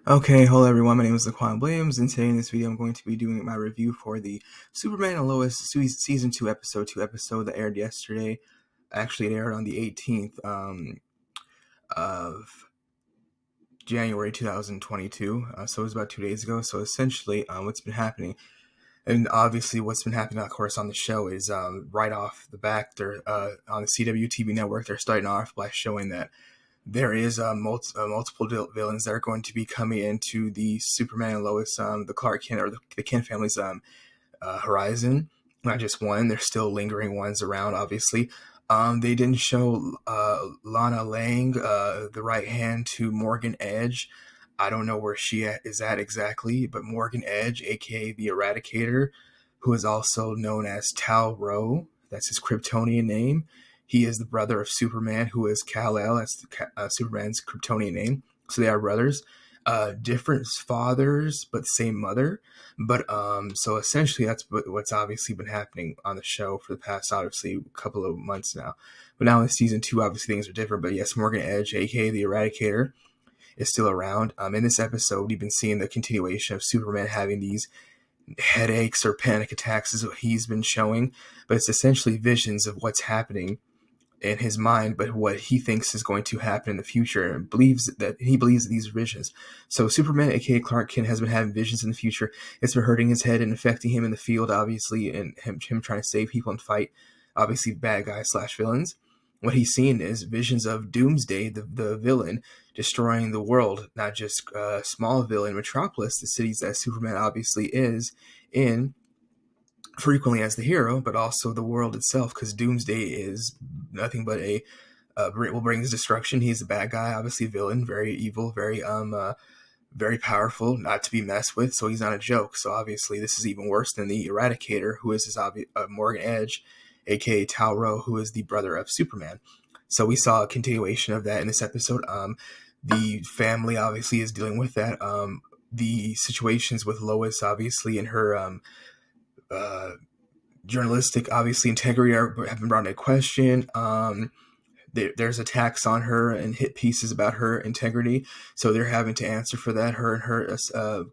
Okay, hello everyone, my name is Laquan Williams, and today in this video I'm going to be doing my review for the Superman&Lois Season 2 episode that aired yesterday. Actually, it aired on the 18th of January 2022, so it was about 2 days ago. So essentially, what's been happening, and obviously what's been happening, of course, on the show is right off the back, they're on the CW TV network, they're starting off by showing that there is multiple villains that are going to be coming into the Superman&Lois, the Clark Kent or the Kent family's horizon. Not just one; there's still lingering ones around. Obviously, they didn't show Lana Lang, the right hand to Morgan Edge. I don't know where she is at exactly, but Morgan Edge, aka the Eradicator, who is also known as Tal-Rho, that's his Kryptonian name. He is the brother of Superman, who is Kal-El, that's Superman's Kryptonian name. So they are brothers, different fathers, but same mother. But so essentially, that's what's obviously been happening on the show for the past, obviously, couple of months now. But now in season 2, obviously things are different. But yes, Morgan Edge, aka the Eradicator, is still around. In this episode, we've been seeing the continuation of Superman having these headaches or panic attacks, is what he's been showing. But it's essentially visions of what's happening in his mind, but what he thinks is going to happen in the future, and he believes these visions. So Superman, aka Clark Kent, has been having visions in the future. It's been hurting his head and affecting him in the field, obviously, and him trying to save people and fight, obviously, bad guys / villains. What he's seen is visions of Doomsday, the villain, destroying the world, not just Smallville and Metropolis, the cities that Superman obviously is in, frequently as the hero, but also the world itself, because Doomsday is nothing but will bring his destruction. He's a bad guy, obviously a villain, very evil, very powerful, not to be messed with. So he's not a joke. So obviously this is even worse than the Eradicator, who is his Morgan Edge, aka Tal-Rho, who is the brother of Superman. So we saw a continuation of that in this episode. The family obviously is dealing with that. The situations with Lois, obviously, and her journalistic, obviously, integrity have been brought into question. There's attacks on her and hit pieces about her integrity, so they're having to answer for that. Her and her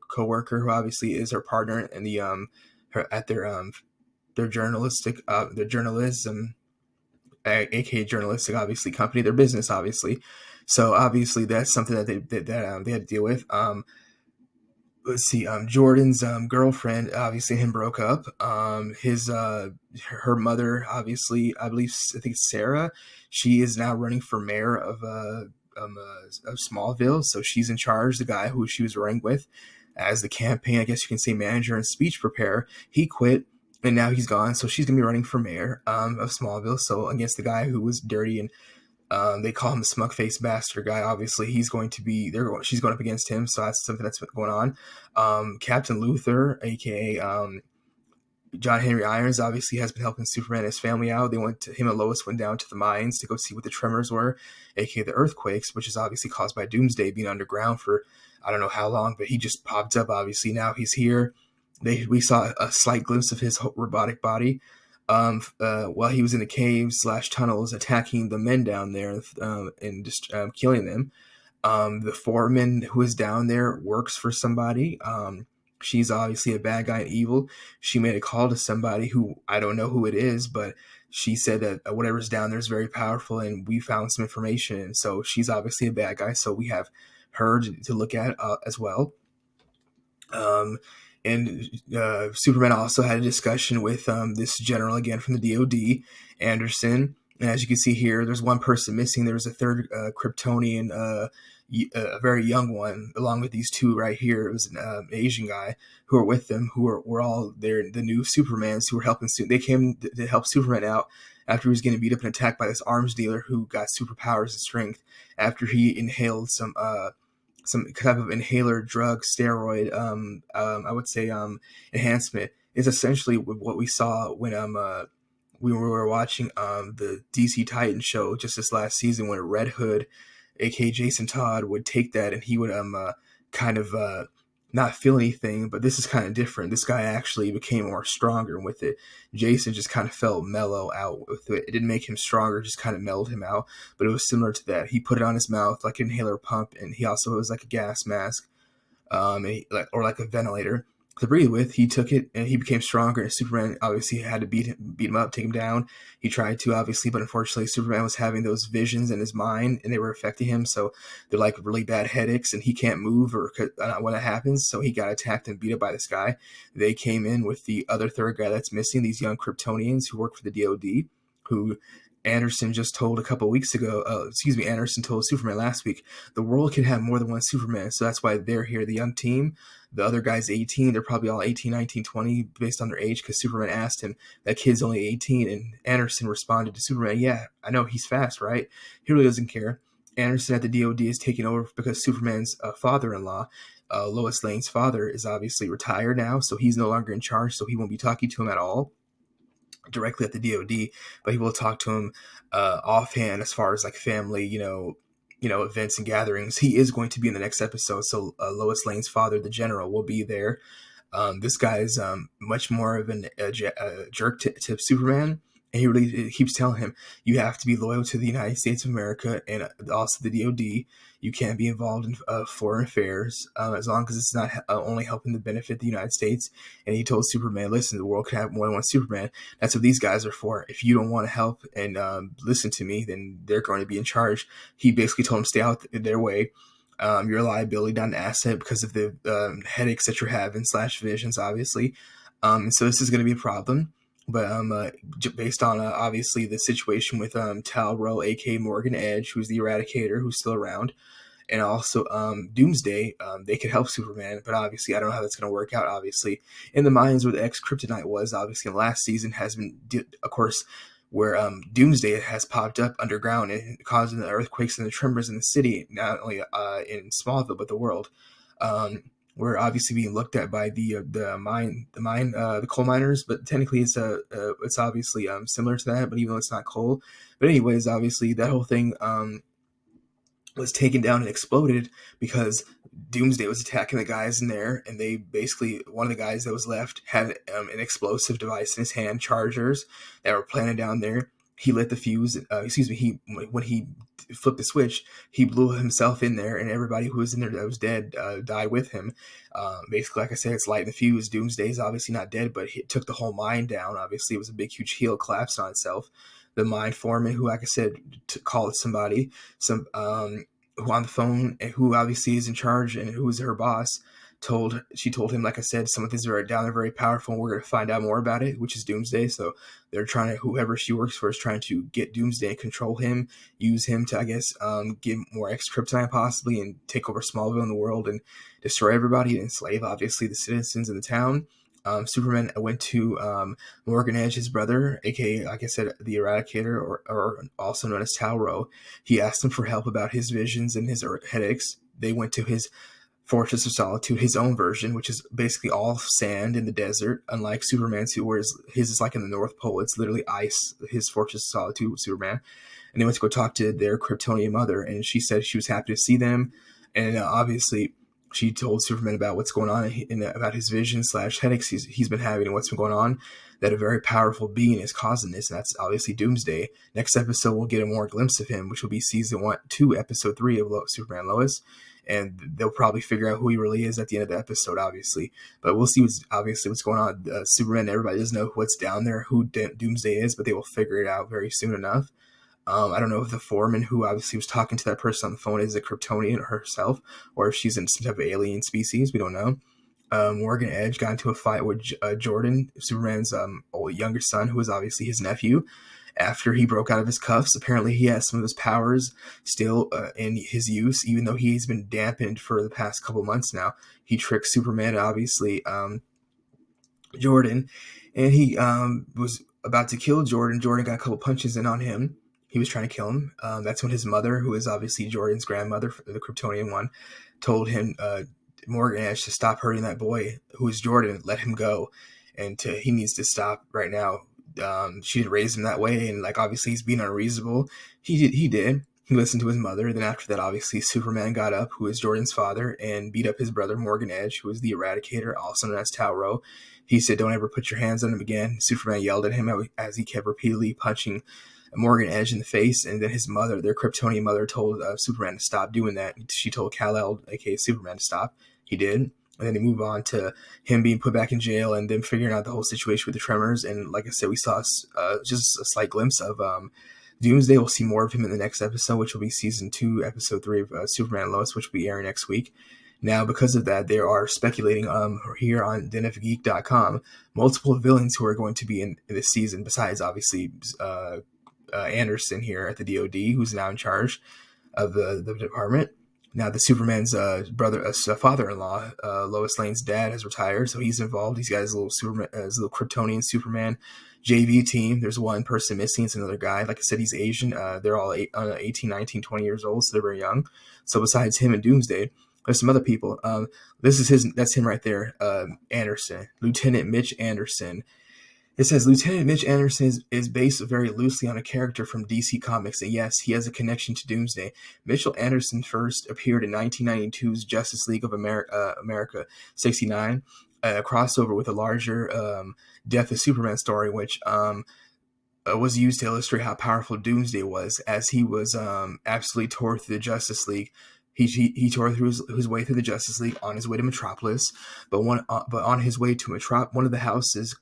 co-worker, who obviously is her partner in the their journalism, aka journalistic, obviously, company, their business, obviously. So obviously that's something that they had to deal with. Let's see, Jordan's girlfriend, obviously him broke up. Her mother, obviously, I think Sarah, she is now running for mayor of Smallville, so she's in charge. The guy who she was running with as the campaign, I guess you can say, manager and speech preparer, he quit, and now he's gone, so she's gonna be running for mayor of Smallville, so against the guy who was dirty and they call him the smug face bastard guy. Obviously, she's going up against him, so that's something that's going on. Captain Luthor, aka John Henry Irons, obviously has been helping Superman and his family out. Him and Lois went down to the mines to go see what the tremors were, aka the earthquakes, which is obviously caused by Doomsday being underground for I don't know how long, but he just popped up. Obviously, now he's here. We saw a slight glimpse of his robotic body while he was in the caves / tunnels attacking the men down there and just killing them. The foreman who is down there works for somebody. She's obviously a bad guy and evil. She made a call to somebody who I don't know who it is, but she said that whatever's down there is very powerful, and we found some information. And so she's obviously a bad guy. So we have her to look at as well. And Superman also had a discussion with this general, again, from the DOD, Anderson. And as you can see here, there's one person missing. There's a third Kryptonian, a very young one, along with these two right here. It was an Asian guy who were with them, who were all the new Supermans who were helping. They came to help Superman out after he was getting beat up and attacked by this arms dealer who got superpowers and strength after he inhaled some type of inhaler drug steroid, I would say enhancement, is essentially what we saw when we were watching the DC Titan show just this last season, when Red Hood, aka Jason Todd, would take that and he would kind of not feel anything, but this is kind of different. This guy actually became more stronger with it. Jason just kind of felt mellow out with it. It didn't make him stronger, just kind of mellowed him out. But it was similar to that. He put it on his mouth like an inhaler pump, and he also, it was like a gas mask. or like a ventilator to breathe with. He took it and he became stronger. And Superman obviously had to beat him up, take him down. He tried to, obviously, but unfortunately, Superman was having those visions in his mind and they were affecting him. So they're like really bad headaches, and he can't move or when that happens. So he got attacked and beat up by this guy. They came in with the other third guy that's missing, these young Kryptonians who work for the DoD, who Anderson just told a couple of weeks ago. Anderson told Superman last week the world can have more than one Superman, so that's why they're here. The young team, the other guy's 18. They're probably all 18, 19, 20 based on their age, because Superman asked him, that kid's only 18. And Anderson responded to Superman, yeah, I know, he's fast, right? He really doesn't care. Anderson at the DoD is taking over because Superman's father-in-law, Lois Lane's father, is obviously retired now, so he's no longer in charge, so he won't be talking to him at all directly at the DoD, but he will talk to him offhand as far as like family, events and gatherings. He is going to be in the next episode, so Lois Lane's father, the general, will be there. This guy is much more of a jerk to Superman, and he really keeps telling him, you have to be loyal to the United States of America and also the DoD. You can't be involved in foreign affairs as long as it's not only helping to benefit the United States. And he told Superman, listen, the world can have more than one Superman. That's what these guys are for. If you don't want to help and listen to me, then they're going to be in charge. He basically told him, stay out their way. You're a liability, not an asset, because of the headaches that you're having / visions, obviously. So this is going to be a problem. But based on obviously the situation with Tal-Rho, aka Morgan Edge, who's the Eradicator, who's still around, and also Doomsday, they could help Superman. But obviously, I don't know how that's going to work out. Obviously, in the mines where the ex-Kryptonite was, obviously, in the last season has been, of course, where Doomsday has popped up underground and causing the earthquakes and the tremors in the city, not only in Smallville but the world. We're obviously being looked at by the coal miners, but technically it's obviously similar to that, but even though it's not coal. But anyways, obviously that whole thing was taken down and exploded because Doomsday was attacking the guys in there, and they basically, one of the guys that was left had an explosive device in his hand, chargers that were planted down there. He lit the fuse. When he flipped the switch, he blew himself in there, and everybody who was in there that was dead died with him. Basically, like I said, it's lighting the fuse. Doomsday is obviously not dead, but it took the whole mine down. Obviously, it was a big, huge hill collapsed on itself. The mine foreman, who, like I said, called somebody, who on the phone, and who obviously is in charge and who is her boss, she told him, like I said, some of these are down there very powerful, and we're going to find out more about it, which is Doomsday. So they're trying to, whoever she works for is trying to get Doomsday and control him, use him to, I guess, get more ex-Kryptonite possibly, and take over Smallville and the world and destroy everybody and enslave, obviously, the citizens in the town. Superman went to Morgan Edge, his brother, aka, like I said, the Eradicator, or also known as Tal-Rho. He asked him for help about his visions and his headaches. They went to his Fortress of Solitude, his own version, which is basically all sand in the desert, unlike Superman's, where his is like in the North Pole. It's literally ice, his Fortress of Solitude with Superman. And they went to go talk to their Kryptonian mother, and she said she was happy to see them. And obviously, she told Superman about what's going on and about his vision / headaches he's been having and what's been going on, that a very powerful being is causing this, and that's obviously Doomsday. Next episode, we'll get a more glimpse of him, which will be season 2, episode 3 of Superman&Lois. And they'll probably figure out who he really is at the end of the episode, obviously. But we'll see what's going on. Superman, everybody doesn't know what's down there, who Doomsday is, but they will figure it out very soon enough. I don't know if the foreman who obviously was talking to that person on the phone is a Kryptonian herself, or if she's in some type of alien species. We don't know. Morgan Edge got into a fight with Jordan, Superman's younger son, who is obviously his nephew. After he broke out of his cuffs, apparently he has some of his powers still in his use, even though he's been dampened for the past couple months now. He tricked Superman, obviously, Jordan, and he was about to kill Jordan. Jordan got a couple punches in on him. He was trying to kill him. That's when his mother, who is obviously Jordan's grandmother, the Kryptonian one, told him, Morgan Edge, to stop hurting that boy, who is Jordan, let him go. And he needs to stop right now. She didn't raise him that way, and like obviously he's being unreasonable. He did. He listened to his mother. Then after that, obviously Superman got up, who is Jordan's father, and beat up his brother Morgan Edge, who is the Eradicator, also known as Tal-Rho. He said, "Don't ever put your hands on him again." Superman yelled at him as he kept repeatedly punching Morgan Edge in the face, and then his mother, their Kryptonian mother, told Superman to stop doing that. She told Kal-El, aka Superman, to stop. He did. And then they move on to him being put back in jail and then figuring out the whole situation with the Tremors. And like I said, we saw just a slight glimpse of Doomsday. We'll see more of him in the next episode, which will be season 2, episode 3 of Superman&Lois, which will be airing next week. Now, because of that, they are speculating here on denofgeek.com multiple villains who are going to be in this season, besides obviously Anderson here at the DoD, who's now in charge of the department. Now, the Superman's father-in-law, Lois Lane's dad, has retired, so he's involved. He's got his little Kryptonian Superman JV team. There's one person missing. It's another guy. Like I said, he's Asian. They're all 18, 19, 20 years old, so they're very young. So besides him and Doomsday, there's some other people. That's him right there, Anderson, Lieutenant Mitch Anderson. It says Lieutenant Mitch Anderson is based very loosely on a character from DC Comics, and yes, he has a connection to Doomsday. Mitchell Anderson first appeared in 1992's Justice League of America 69, a crossover with a larger Death of Superman story, which was used to illustrate how powerful Doomsday was, as he was absolutely tore through the Justice League. He tore through his way through the Justice League on his way to Metropolis, but on his way to one of the houses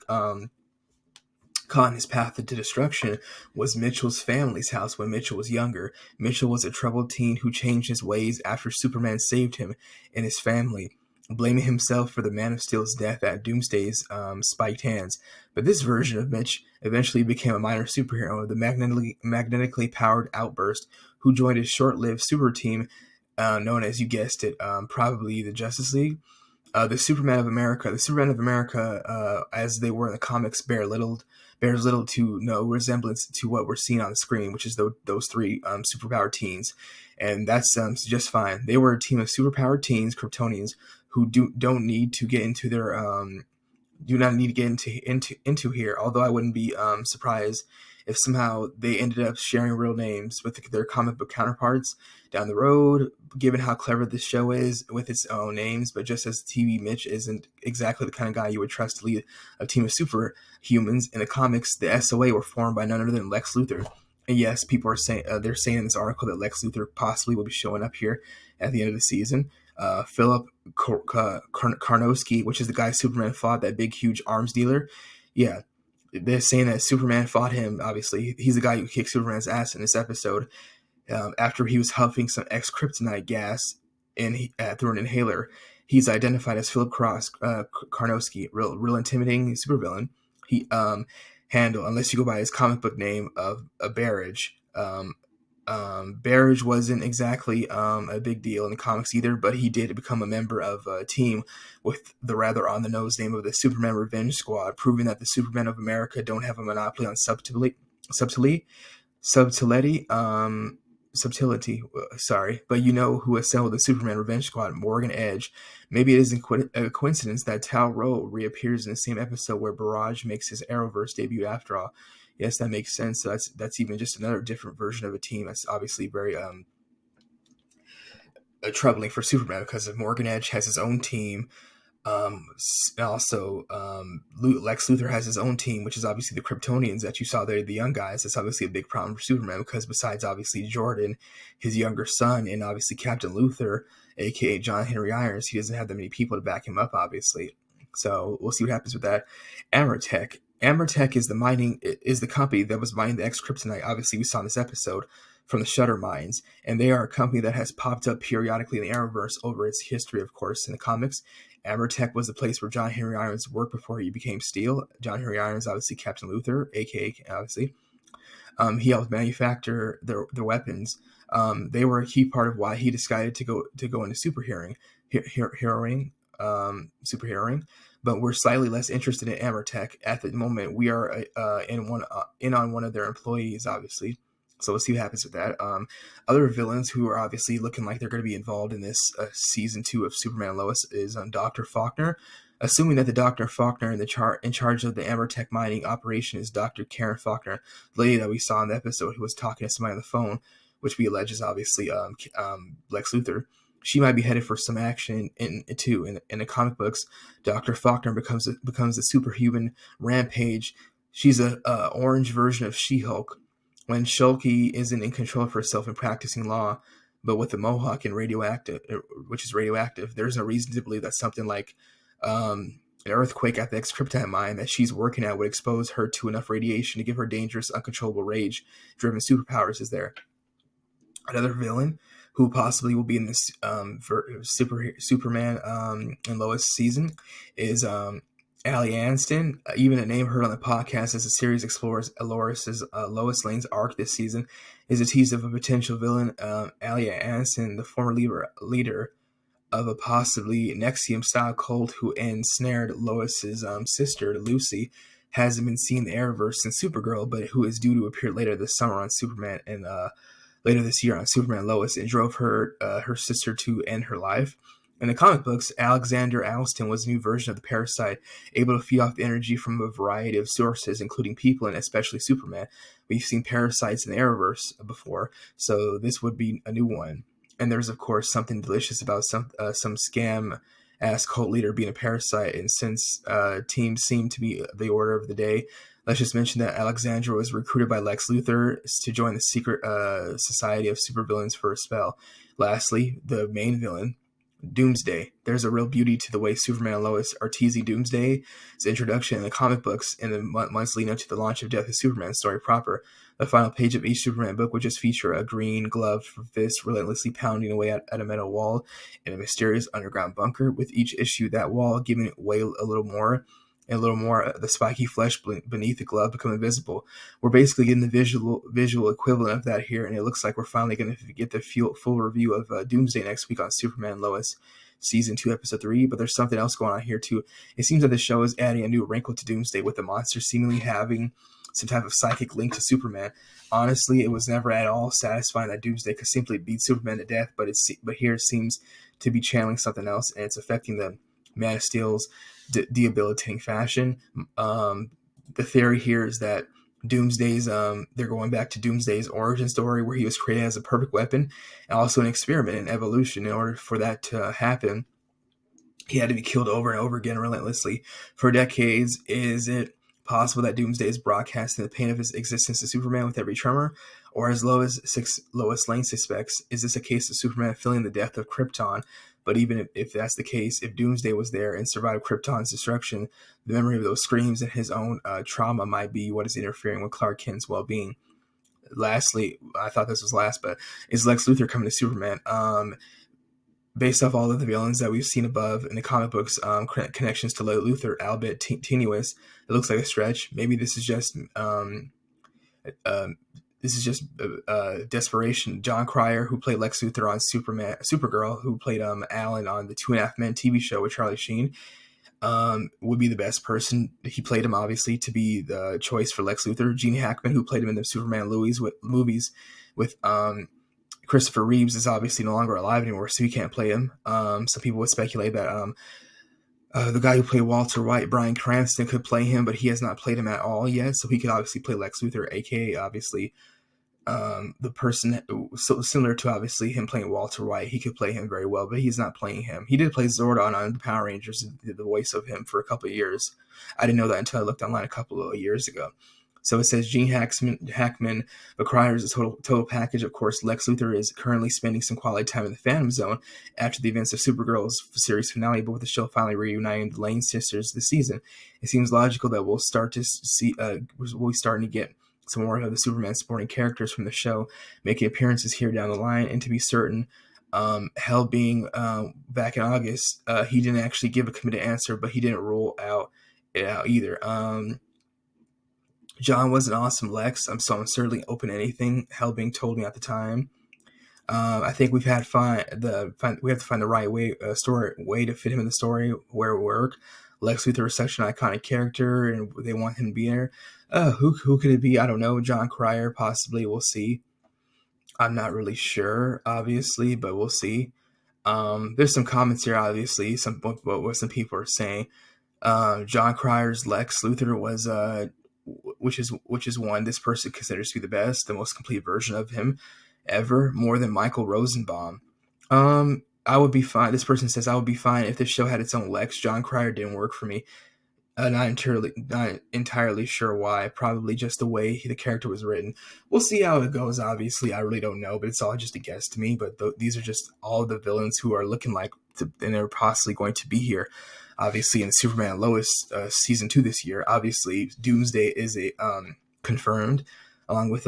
caught in his path to destruction was Mitchell's family's house when Mitchell was younger. Mitchell was a troubled teen who changed his ways after Superman saved him and his family, blaming himself for the Man of Steel's death at Doomsday's spiked hands. But this version of Mitch eventually became a minor superhero, the magnetically powered Outburst, who joined a short-lived super team known as, you guessed it, probably the Justice League. The Superman of America. The Superman of America, as they were in the comics, bears little to no resemblance to what we're seeing on the screen, which is those three superpowered teens, and that's just fine. They were a team of superpowered teens, Kryptonians, who do not need to get into here. Although I wouldn't be surprised if somehow they ended up sharing real names with their comic book counterparts down the road, given how clever this show is with its own names. But just as TV Mitch isn't exactly the kind of guy you would trust to lead a team of superhumans, in the comics, the SOA were formed by none other than Lex Luthor. And yes, people are saying they're saying in this article that Lex Luthor possibly will be showing up here at the end of the season. Philip Karnowski, which is the guy Superman fought, that big, huge arms dealer. Yeah, they're saying that Superman fought him. Obviously, he's the guy who kicked Superman's ass in this episode after he was huffing some kryptonite gas through an inhaler. He's identified as Philip Karnowski, real intimidating supervillain. He handle, unless you go by his comic book name of Barrage. Barrage wasn't exactly a big deal in the comics either, but he did become a member of a team with the rather on-the-nose name of the Superman Revenge Squad, proving that the Supermen of America don't have a monopoly on subtlety. But you know who assembled the Superman Revenge Squad? Morgan Edge. Maybe it isn't a coincidence that Tal-Rho reappears in the same episode where Barrage makes his Arrowverse debut after all. Yes, that makes sense. So that's even just another different version of a team. That's obviously very troubling for Superman, because if Morgan Edge has his own team, also Lex Luthor has his own team, which is obviously the Kryptonians that you saw there, the young guys. That's obviously a big problem for Superman, because besides obviously Jordan, his younger son, and obviously Captain Luthor, aka John Henry Irons, he doesn't have that many people to back him up, obviously. So we'll see what happens with that. Amertech is the company that was mining the X-Kryptonite. Obviously, we saw in this episode from the Shutter Mines, and they are a company that has popped up periodically in the Arrowverse over its history, of course, in the comics. Amertech was the place where John Henry Irons worked before he became Steel. John Henry Irons, obviously Captain Luthor, aka obviously. He helped manufacture their weapons. They were a key part of why he decided to go into superheroing. But we're slightly less interested in Amertech at the moment. We are in on one of their employees, obviously. So we'll see what happens with that. Other villains who are obviously looking like they're going to be involved in this season 2 of Superman&Lois is Dr. Faulkner. Assuming that the Dr. Faulkner in charge of the Amertech mining operation is Dr. Karen Faulkner, the lady that we saw in the episode who was talking to somebody on the phone, which we allege is obviously Lex Luthor. She might be headed for some action in the comic books. Dr. Faulkner becomes a superhuman Rampage. She's a orange version of She-Hulk. when Shulky isn't in control of herself and practicing law, but with the Mohawk and radioactive, which is radioactive, there's no reason to believe that something like an earthquake at the ex-kryptonite mine that she's working at would expose her to enough radiation to give her dangerous, uncontrollable rage-driven superpowers is there. Another villain who possibly will be in this Superman and Lois season is Allie Aniston. Even a name heard on the podcast as the series explores Lois Lane's arc this season is a tease of a potential villain. Allie Aniston, the former leader of a possibly Nexium-style cult who ensnared Lois's sister, Lucy, hasn't been seen in the Arrowverse since Supergirl, but who is due to appear later this summer on Superman and later this year on Superman&Lois, and drove her sister to end her life. In the comic books, Alexander Alston was a new version of the parasite, able to feed off the energy from a variety of sources, including people and especially Superman. We've seen parasites in the Arrowverse before, so this would be a new one. And there's, of course, something delicious about some scam-ass cult leader being a parasite, and since teams seem to be the order of the day, let's just mention that Alexandra was recruited by Lex Luthor to join the secret society of supervillains for a spell. Lastly, the main villain, Doomsday. There's a real beauty to the way Superman and Lois are teasing Doomsday's introduction in the comic books in the months leading up to the launch of Death of Superman story proper. The final page of each Superman book would just feature a green gloved fist relentlessly pounding away at a metal wall in a mysterious underground bunker, with each issue that wall giving way a little more. And a little more, the spiky flesh beneath the glove becoming visible. We're basically getting the visual equivalent of that here, and it looks like we're finally going to get the full review of Doomsday next week on Superman Lois Season 2, Episode 3, but there's something else going on here too. It seems that the show is adding a new wrinkle to Doomsday, with the monster seemingly having some type of psychic link to Superman. Honestly, it was never at all satisfying that Doomsday could simply beat Superman to death, but here it seems to be channeling something else, and it's affecting the Man of Steel's debilitating fashion. The theory here is that Doomsday's they're going back to Doomsday's origin story, where he was created as a perfect weapon and also an experiment in evolution. In order for that to happen, he had to be killed over and over again relentlessly for decades. Is it possible that Doomsday is broadcasting the pain of his existence to Superman with every tremor? Or as Lois Lane suspects, is this a case of Superman feeling the death of Krypton? But even if that's the case, if Doomsday was there and survived Krypton's destruction, the memory of those screams and his own trauma might be what is interfering with Clark Kent's well-being. Lastly, I thought this was last, but is Lex Luthor coming to Superman? Based off all of the villains that we've seen above in the comic books, connections to Luthor, albeit tenuous, it looks like a stretch. Maybe this is just desperation. John Cryer, who played Lex Luthor on Supergirl, who played Alan on the 2.5 Men TV show with Charlie Sheen, would be the best person. He played him, obviously, to be the choice for Lex Luthor. Gene Hackman, who played him in the Superman&Lois movies with Christopher Reeves, is obviously no longer alive anymore, so he can't play him. Some people would speculate that the guy who played Walter White, Bryan Cranston, could play him, but he has not played him at all yet, so he could obviously play Lex Luthor, aka obviously the person so similar to obviously him playing Walter White. He could play him very well, but he's not playing him. He did play Zordon on the Power Rangers and did the voice of him for a couple of years. I didn't know that until I looked online a couple of years ago. So it says Gene Hackman, but Cryer is a total package. Of course, Lex Luthor is currently spending some quality time in the Phantom Zone after the events of Supergirl's series finale, but with the show finally reuniting the Lane sisters this season, it seems logical that we'll start to see we'll be starting to get some more of the Superman supporting characters from the show making appearances here down the line. And to be certain, Hell being back in August, he didn't actually give a committed answer, but he didn't rule it out either. John was an awesome Lex, so I'm certainly open to anything Hell being told me at the time. I think we have to find the right way to fit him in the story where it work. Lex Luthor is such an iconic character, and they want him to be there. Who could it be? I don't know. John Cryer, possibly. We'll see. I'm not really sure, obviously, but we'll see. There's some comments here, obviously, what some people are saying. John Cryer's Lex Luthor was, which is one this person considers to be the best, the most complete version of him ever, more than Michael Rosenbaum. I would be fine. This person says I would be fine if this show had its own Lex. John Cryer didn't work for me. Not entirely sure why. Probably just the way the character was written. We'll see how it goes. Obviously, I really don't know, but it's all just a guess to me. But these are just all the villains who are looking like, and they're possibly going to be here. Obviously, in Superman&Lois season 2 this year. Obviously, Doomsday is a confirmed, along with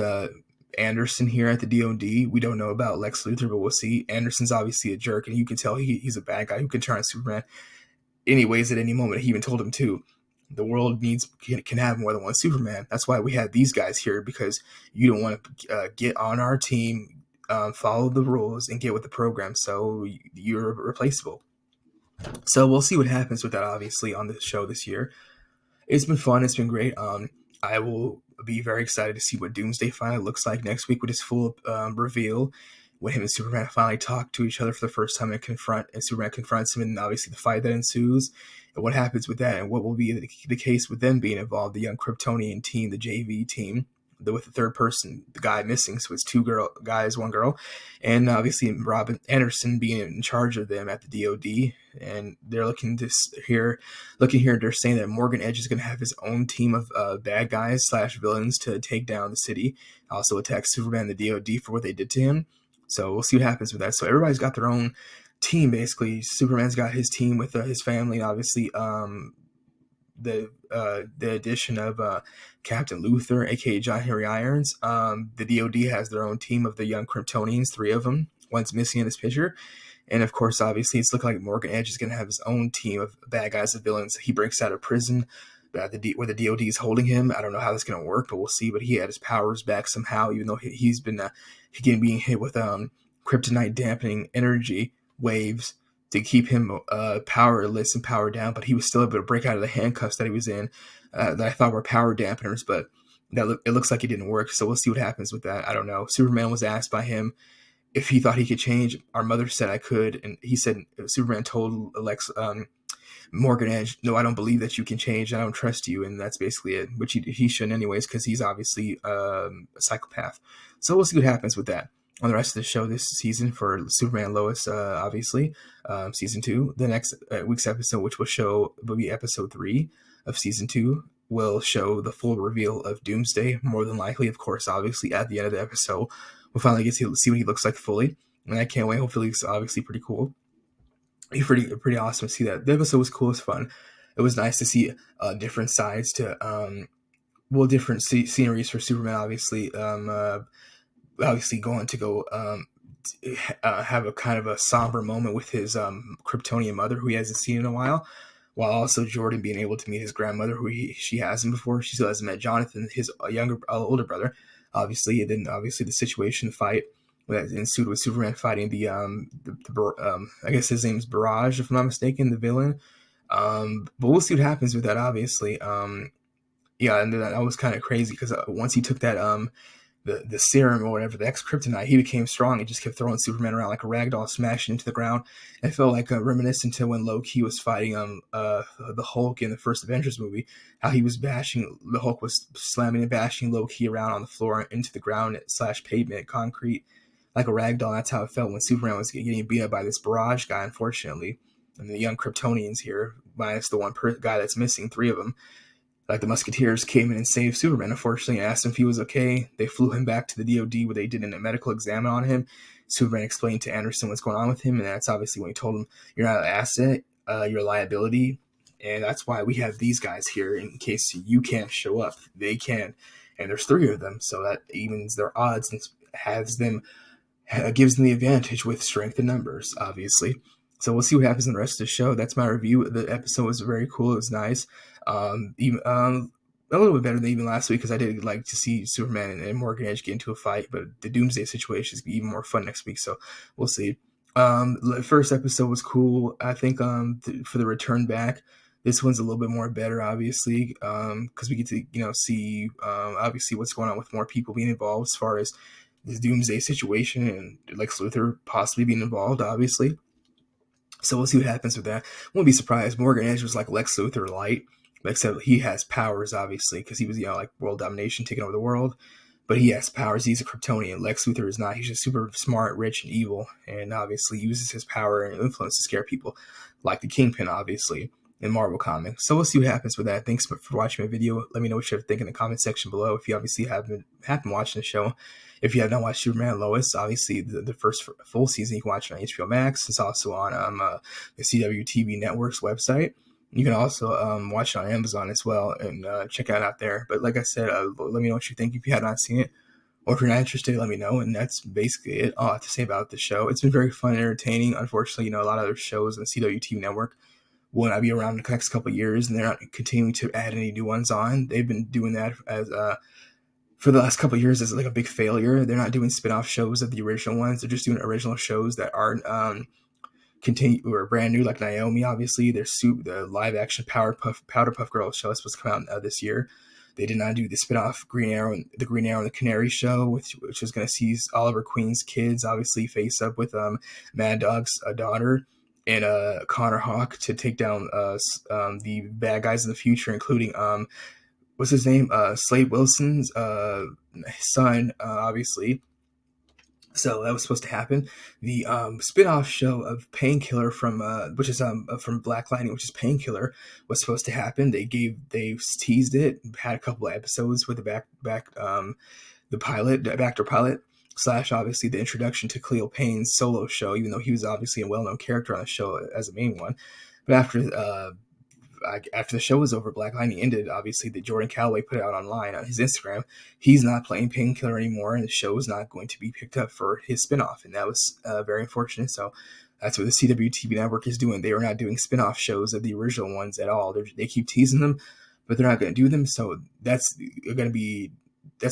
Anderson here at the DoD. We don't know about Lex Luthor, but we'll see. Anderson's obviously a jerk, and you can tell he's a bad guy who can turn on Superman anyways at any moment. He even told him to. The world can have more than one Superman. That's why we have these guys here, because you don't want to get on our team, follow the rules, and get with the program. So you're replaceable. So we'll see what happens with that, obviously, on the show this year. It's been fun. It's been great. I will be very excited to see what Doomsday finally looks like next week with his full reveal. When him and Superman finally talk to each other for the first time and Superman confronts him, and obviously the fight that ensues, and what happens with that, and what will be the case with them being involved, the young Kryptonian team, the JV team, with the third person, the guy missing. So it's two guys, one girl, and obviously Robin Anderson being in charge of them at the DoD. And they're looking here. They're saying that Morgan Edge is going to have his own team of bad guys / villains to take down the city. Also attack Superman and the DoD for what they did to him. So we'll see what happens with that. So everybody's got their own team, basically. Superman's got his team with his family, and obviously the addition of Captain Luthor, aka John Henry Irons. The DoD has their own team of the young Kryptonians, 3 of them. One's missing in this picture. And of course, obviously, it's looking like Morgan Edge is going to have his own team of bad guys and villains. He breaks out of prison where the DoD is holding him. I don't know how that's going to work, but we'll see. But he had his powers back somehow, even though he's been being hit with kryptonite dampening energy waves to keep him powerless and powered down. But he was still able to break out of the handcuffs that he was in, that I thought were power dampeners. But it looks like it didn't work. So we'll see what happens with that. I don't know. Superman was asked by him if he thought he could change. Our mother said I could, and he said Superman told Morgan Edge, "No, I don't believe that you can change. I don't trust you," and that's basically it. Which he shouldn't, anyways, because he's obviously a psychopath. So we'll see what happens with that on the rest of the show this season for Superman&Lois. Obviously, season 2. The next week's episode, which will be episode 3 of season 2, will show the full reveal of Doomsday. More than likely, of course, obviously at the end of the episode, we'll finally get to see what he looks like fully, and I can't wait. Hopefully, it's obviously pretty cool. It's pretty awesome to see that. The episode was cool. It was fun. It was nice to see different sides to different sceneries for Superman. Obviously, going to go have a kind of a somber moment with his Kryptonian mother, who he hasn't seen in a while, while also Jordan being able to meet his grandmother, who she hasn't before. She still hasn't met Jonathan, his older brother. Obviously, and then the situation fight that ensued with Superman fighting the I guess his name's Barrage, if I'm not mistaken, the villain. But we'll see what happens with that. Obviously, yeah, and that was kind of crazy because once he took that the serum or whatever, the X-Kryptonite, he became strong and just kept throwing Superman around like a ragdoll, smashing into the ground. It felt like reminiscent to when Loki was fighting the Hulk in the first Avengers movie, how he was the Hulk was slamming and bashing Loki around on the floor into the ground / pavement, concrete, like a ragdoll. That's how it felt when Superman was getting beat up by this Barrage guy, unfortunately. And the young Kryptonians here, minus the one guy that's missing, 3 of them. Like the Musketeers came in and saved Superman, unfortunately, and asked him if he was okay. They flew him back to the DoD where they did a medical exam on him. Superman explained to Anderson what's going on with him, and that's obviously when he told him, "You're not an asset, you're a liability," and that's why we have these guys here in case you can't show up. They can, and there's 3 of them, so that evens their odds and gives them the advantage with strength in numbers, obviously. So we'll see what happens in the rest of the show. That's my review. The episode was very cool. It was nice. Even a little bit better than even last week because I did like to see Superman and Morgan Edge get into a fight. But the Doomsday situation is gonna be even more fun next week. So we'll see. The first episode was cool. I think for the return back, this one's a little bit more better, obviously, because we get to see obviously what's going on with more people being involved as far as this Doomsday situation and Lex Luthor possibly being involved, obviously. So we'll see what happens with that. Won't be surprised. Morgan Edge was like Lex Luthor light, except he has powers, obviously, because he was, like world domination, taking over the world. But he has powers. He's a Kryptonian. Lex Luthor is not. He's just super smart, rich, and evil, and obviously uses his power and influence to scare people, like the Kingpin, obviously. in Marvel Comics. So we'll see what happens with that. Thanks for watching my video. Let me know what you think in the comment section below. If you obviously have been watching the show, if you have not watched Superman&Lois, obviously the first full season you can watch it on HBO Max. It's also on the CWTV Network's website. You can also watch it on Amazon as well and check it out there. But like I said, let me know what you think if you have not seen it. Or if you're not interested, let me know. And that's basically it. All I have to say about the show. It's been very fun and entertaining. Unfortunately, a lot of other shows on the CWTV Network will not be around in the next couple of years, and they're not continuing to add any new ones on. They've been doing that as for the last couple of years as like a big failure. They're not doing spin-off shows of the original ones. They're just doing original shows that aren't continue or brand new, like Naomi. Obviously, the live action Powderpuff Girls show is supposed to come out this year. They did not do the spin-off the Green Arrow and the Canary show, which was going to see Oliver Queen's kids obviously face up with Mad Dog's daughter and Connor Hawke to take down the bad guys in the future, including what's his name, Slade Wilson's son, obviously. So that was supposed to happen. The spin-off show of Painkiller from which is from Black Lightning, which is Painkiller, was supposed to happen. They teased it, had a couple of episodes with the actor pilot / obviously the introduction to Cleo Payne's solo show, even though he was obviously a well-known character on the show as a main one. But after the show was over, Black Lightning ended. Obviously, that Jordan Calloway put it out online on his Instagram. He's not playing Painkiller anymore, and the show is not going to be picked up for his spinoff, and that was very unfortunate. So that's what the CWTV Network is doing. They are not doing spinoff shows of the original ones at all. They keep teasing them, but they're not going to do them. So that's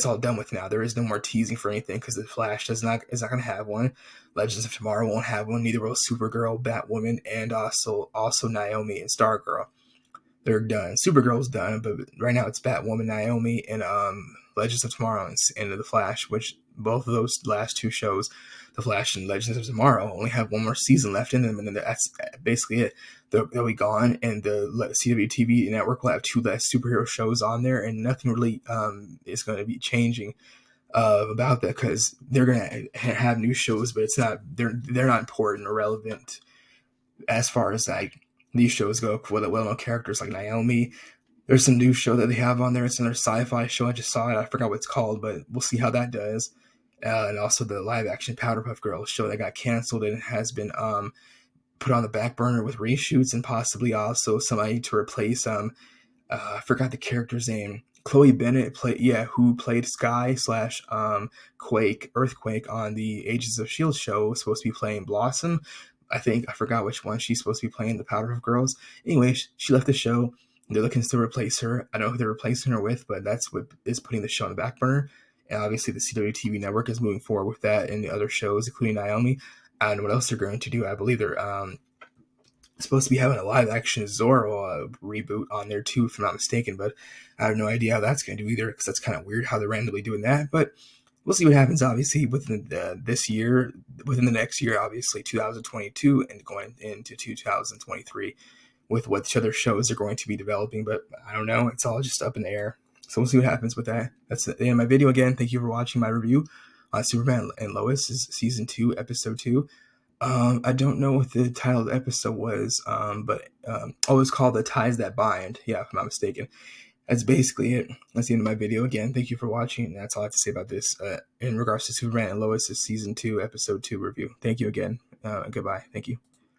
all done with now. There is no more teasing for anything because the Flash is not going to have one. Legends of Tomorrow won't have one. Neither will Supergirl, Batwoman, and also Naomi and Stargirl. They're done. Supergirl's done, but right now it's Batwoman, Naomi, and Legends of Tomorrow and The Flash, which both of those last two shows, The Flash and Legends of Tomorrow, only have one more season left in them, and then that's basically it. They'll be gone, and the CWTV Network will have two less superhero shows on there, and nothing really is going to be changing about that because they're going to have new shows, but they're not important or relevant as far as like these shows go with well-known characters like Naomi. There's some new show that they have on there. It's another sci-fi show. I just saw it. I forgot what it's called, but we'll see how that does. And also the live-action Powderpuff Girls show that got canceled and has been put on the back burner with reshoots and possibly also somebody to replace I forgot the character's name. Chloe Bennett who played Sky / Quake, Earthquake on the Agents of S.H.I.E.L.D. show, was supposed to be playing Blossom. I forgot which one she's supposed to be playing, the Powderpuff Girls. Anyway, she left the show. They're looking to replace her. I don't know who they're replacing her with, but that's what is putting the show on the back burner. And obviously the CWTV Network is moving forward with that and the other shows, including Naomi. And what else they're going to do, I believe they're supposed to be having a live-action Zorro reboot on there too, if I'm not mistaken. But I have no idea how that's going to do either, because that's kind of weird how they're randomly doing that. But we'll see what happens, obviously, within this year, within the next year, obviously, 2022, and going into 2023, with what other shows are going to be developing. But I don't know. It's all just up in the air. So we'll see what happens with that. That's the end of my video. Again, thank you for watching my review on Superman&Lois Season 2, Episode 2. I don't know what the title of the episode was, but it was called The Ties That Bind. Yeah, if I'm not mistaken. That's basically it. That's the end of my video. Again, thank you for watching. That's all I have to say about this in regards to Superman&Lois' Season 2, Episode 2 review. Thank you again. Goodbye. Thank you.